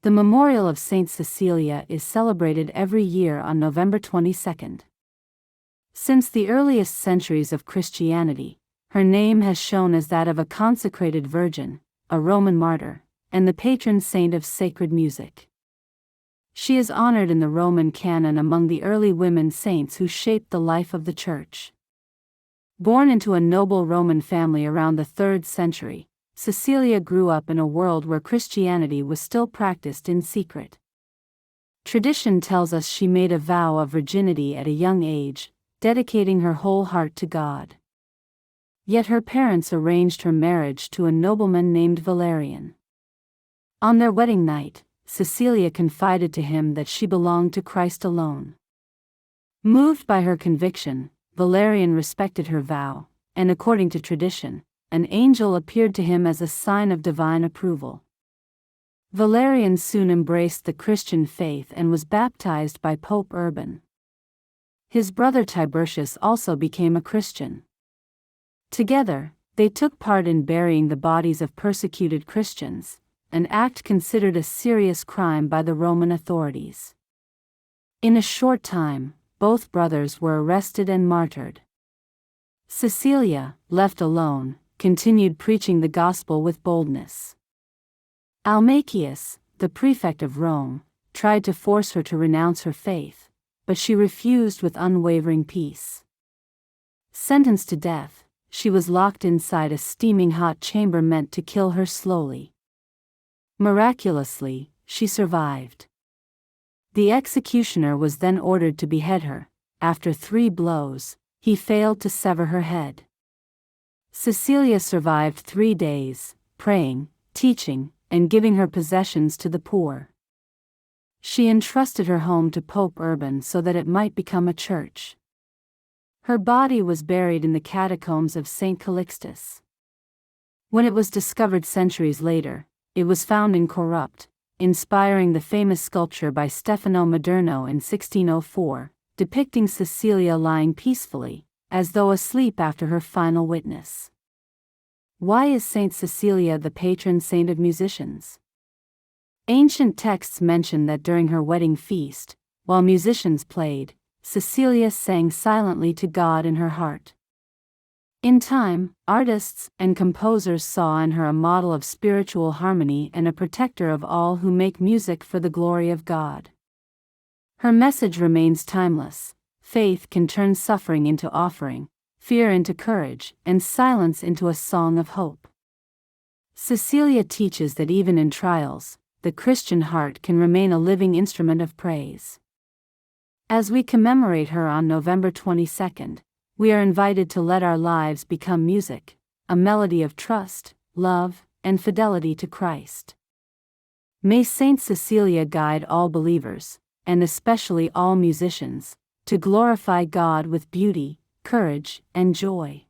The memorial of Saint Cecilia is celebrated every year on November 22nd. Since the earliest centuries of Christianity, her name has shown as that of a consecrated virgin, a Roman martyr, and the patron saint of sacred music. She is honored in the Roman canon among the early women saints who shaped the life of the Church. Born into a noble Roman family around the 3rd century, Cecilia grew up in a world where Christianity was still practiced in secret. Tradition tells us she made a vow of virginity at a young age, dedicating her whole heart to God. Yet her parents arranged her marriage to a nobleman named Valerian. On their wedding night, Cecilia confided to him that she belonged to Christ alone. Moved by her conviction, Valerian respected her vow, and according to tradition, an angel appeared to him as a sign of divine approval. Valerian soon embraced the Christian faith and was baptized by Pope Urban. His brother Tiburtius also became a Christian. Together, they took part in burying the bodies of persecuted Christians, an act considered a serious crime by the Roman authorities. In a short time, both brothers were arrested and martyred. Cecilia, left alone, continued preaching the gospel with boldness. Almachius, the prefect of Rome, tried to force her to renounce her faith, but she refused with unwavering peace. Sentenced to death, she was locked inside a steaming hot chamber meant to kill her slowly. Miraculously, she survived. The executioner was then ordered to behead her. After 3 blows, he failed to sever her head. Cecilia survived 3 days, praying, teaching, and giving her possessions to the poor. She entrusted her home to Pope Urban so that it might become a church. Her body was buried in the catacombs of St. Calixtus. When it was discovered centuries later, it was found incorrupt, inspiring the famous sculpture by Stefano Maderno in 1604, depicting Cecilia lying peacefully, as though asleep after her final witness. Why is Saint Cecilia the patron saint of musicians? Ancient texts mention that during her wedding feast, while musicians played, Cecilia sang silently to God in her heart. In time, artists and composers saw in her a model of spiritual harmony and a protector of all who make music for the glory of God. Her message remains timeless. Faith can turn suffering into offering, fear into courage, and silence into a song of hope. Cecilia teaches that even in trials, the Christian heart can remain a living instrument of praise. As we commemorate her on November 22nd, we are invited to let our lives become music, a melody of trust, love, and fidelity to Christ. May Saint Cecilia guide all believers, and especially all musicians, to glorify God with beauty, courage, and joy.